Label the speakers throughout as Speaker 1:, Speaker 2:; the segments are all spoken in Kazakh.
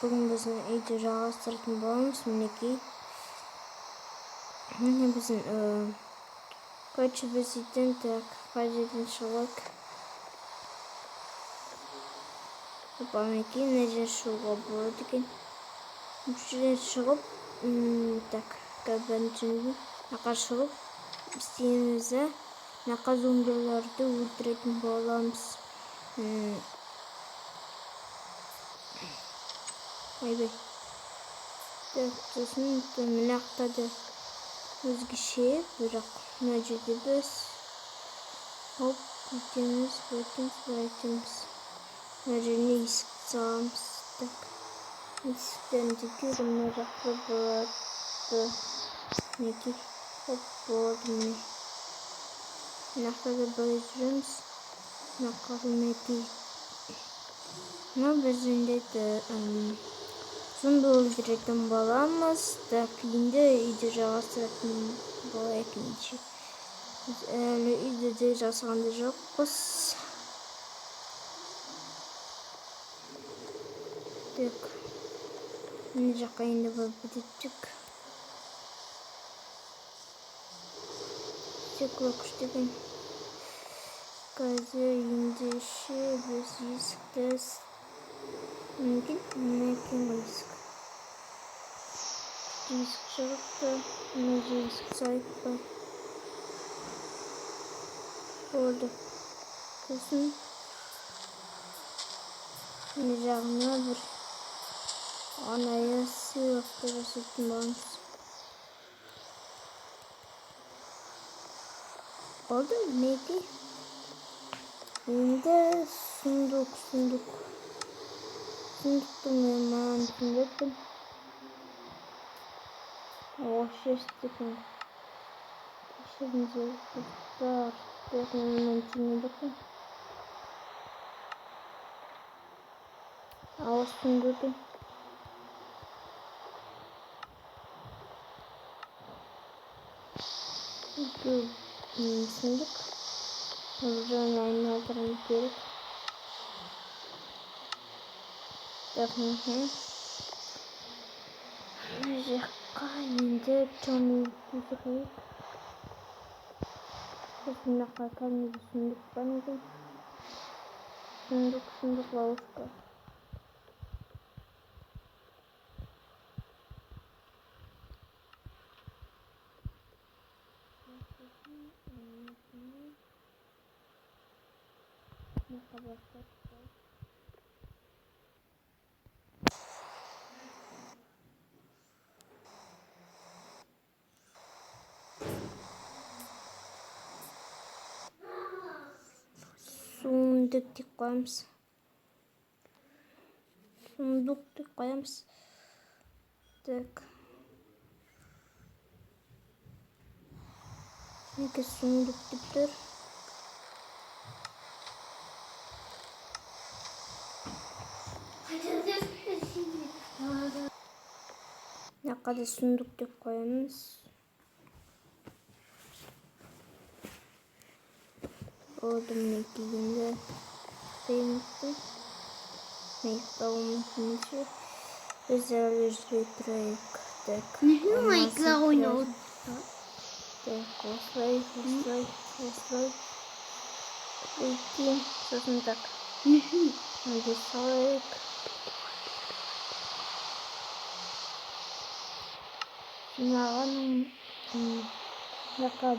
Speaker 1: Bugün bizim iyice жалғастыратын боламыз. Мінекей. Міне біздің короче біз үйден так қай жерден шығайық. Мінекей мына жерден шығуға болады екен. Бұл жерден шығып так біріншіден мынақа шығып істейміз. Мынақа зомбиларды өлтіретін боламыз. Ойбай. Так, сосын мынақта да өзгеше, бірақ мына жерде біз хоп бүйтеміз. Мына жеріне есікті саламыз. Так, есіктен текер мына жақта болады. Мінекей, хоп болады міне. Мынақта да былай жүреміз. Мынақа мінекей. Мына біздің зомби өлтіретін боламыз. Так, енді үйде жалғастыратын болайық ендеше. Біз әлі үйде жасағанда жоқпыз. Так, мына жаққа енді барып кететтік. Стекло күштеген. Қазір ендеше біз есікті мінекей есік. Есік шығыпты. Мына же есік салайық па. Болды. Сосын мына жағына бір арнайы сыйлықты жасайтын боламыз. Болды мінекей. Енді сундуқты мен маған түсіндірдім. Шестікін. Кешіріңіздер достар. Мен түсіндірдім. Сундуқты. Сундук. Уже айналдырым керек. Так, мына жаққа енді томиді қойып. Мынақа кәдімгі сундук бар екен. Сундук ловушка. Сундук деп қоямыз. Так. Неге сундук деп тұр? Мынақа да сундук деп қоямыз. Болды мінекей енді қиындықпен. Мейхтауымыз біз әлі жүре тұрайық. Так, осылай. Өйтейін, сосын так. Önce салайық. Мынаған мынақа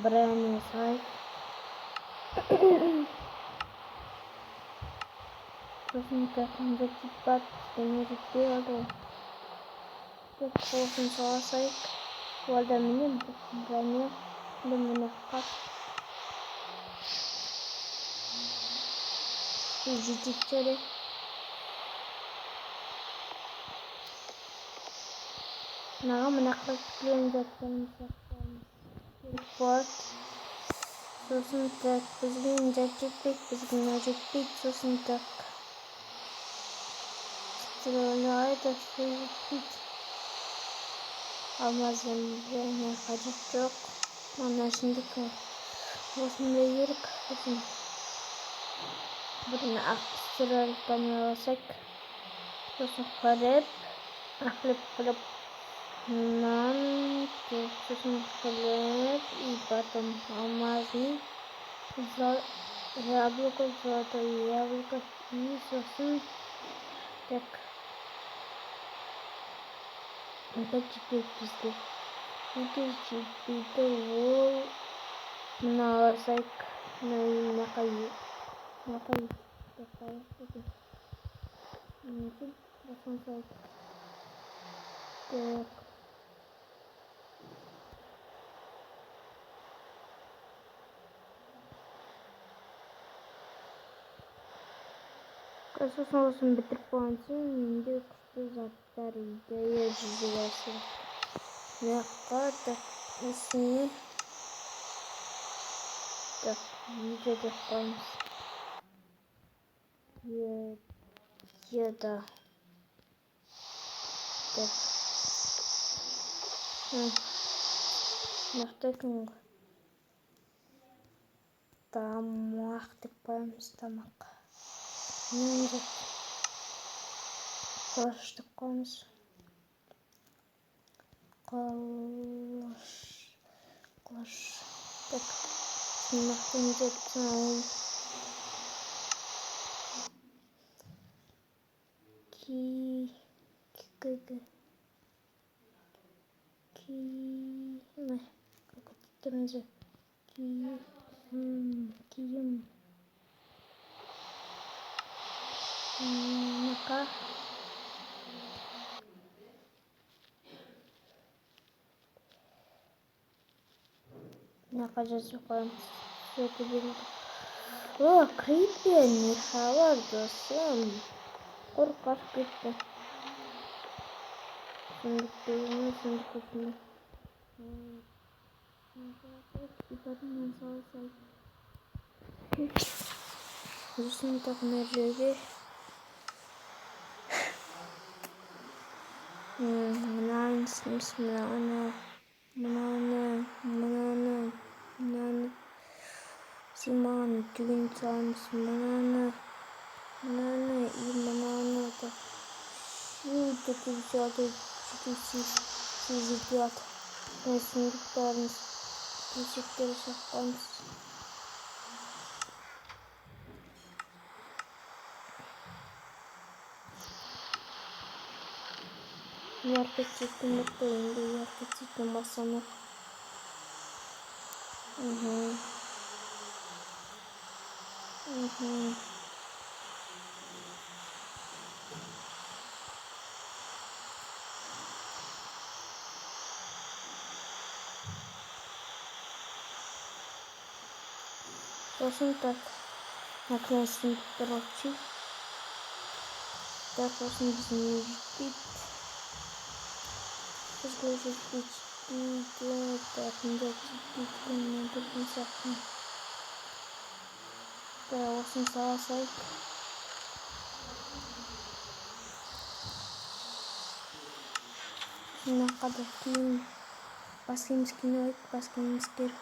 Speaker 1: бірәне салайық. Сосын так міндетті бар. Бізден жетпей қалды ғой. Так, осын саласайық. Олда міне бірәне мынаққа. Жетіп жүрі. Мынаққа күлен жатқанымыз сақтауымыз керек болады. Сосын так бізген жетпейді, сосын так стрелайды, жетпейді. Алмазымызды қажет жоқ. Мына ішіндегі осындай керек. Сосын бірін ақ стрелканы алсақ. сосын хлеб, хлеб, нан, сосын хлеб, и потом алмазный, яблоко, золотое яблоко, и сосын, так, опять теперь пизды. Itu ол menalsai na kayu itu mungkin langsung saja kasus langsung berterbangan minggu keputusan gaya jelasin ya kata isinya так видео закончилось еда так нахтыкың тамақ деп қоямыз тамақ деп қылыш деп қоямыз қылыш так нахтың деп киім мaka жазып қоямыз creeper не хабар досым қорқақ кетті жүрсін так мына жерге мынаны симаны түгін саламыз мынаны и мынаны так такой взяты сезілдет сундуктарымыз төсектер саққанбыз ярко цветный енді ярко цветный басанок сосын так наконец-то короче так сосын біздің жетпейді разложить так мында жетпейді сияқты осыны сала салайық мына қада киім бас киіміміз керек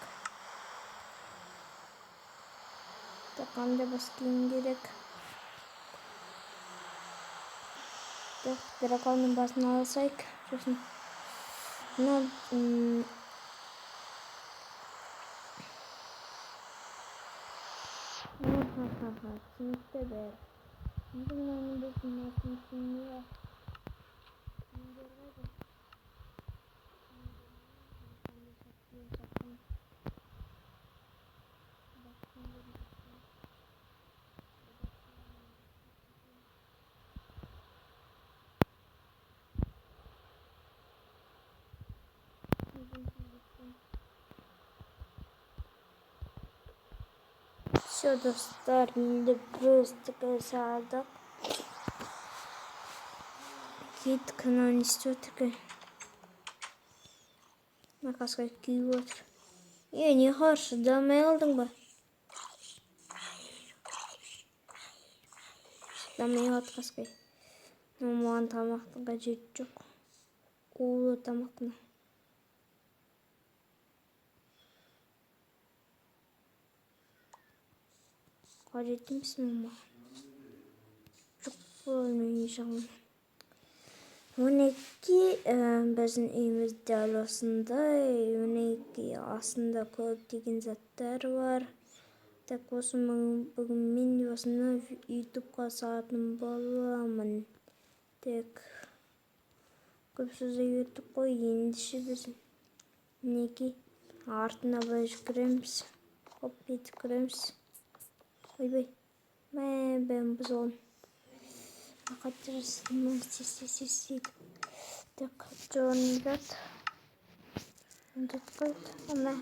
Speaker 1: так қандай бас киім керек так драконның басын ала салайық сосын мына түсінікті бәрі мынаның біздің түсінікті все, достар, енді просто салдық кеттік мынаны не істеп отыр екен накаска күйіп отыр не қарсы дамай қалдың ба дамай қалды қасқай маған тамақтың қажеті жоқ улы тамақтың қажет емес мама жоқ болмай жағын мінекей біздің үйіміз дәл осындай. Мінекей астында көптеген заттар бар. Так, бүгін мен осыны ютубқа салатын боламын. Так, көп сөзді ютуб қой, ендеше біз мінекей артына былай жүгіреміз. Хоп, етіп кіреміз. Ойбай, бәм бұзылған. Қатырсың, істейді. Так, жонымдат. Үндет қойды. Ана,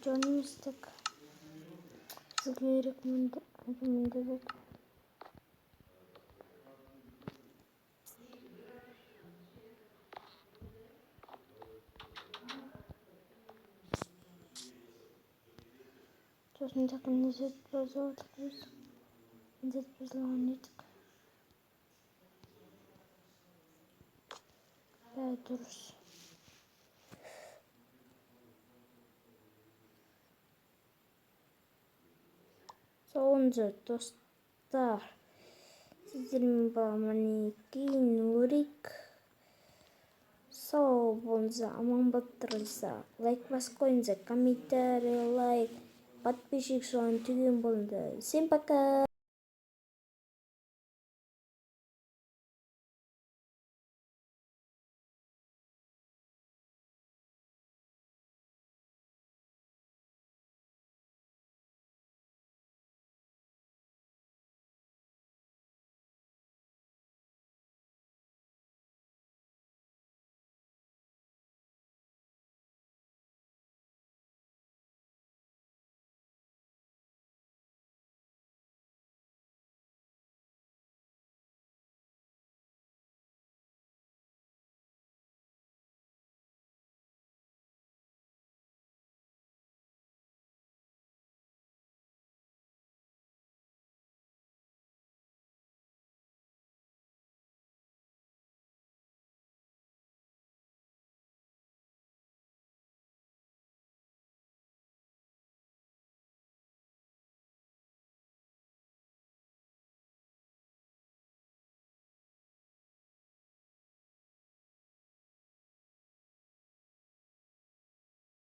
Speaker 1: жонымыз так. Бізге керек мүндет. Сосын так үндет бұзылдық біз. Үндет бұзылған едік. Бәрі дұрыс. Сонда достар, сіздермен бар мінекей Нурик. Сау болыңыздар, аман болып тұрыңыздар. Лайк басып қойыңыздар, комментарий, лайк, подписчик соған түген болыңыздар. Всем пока!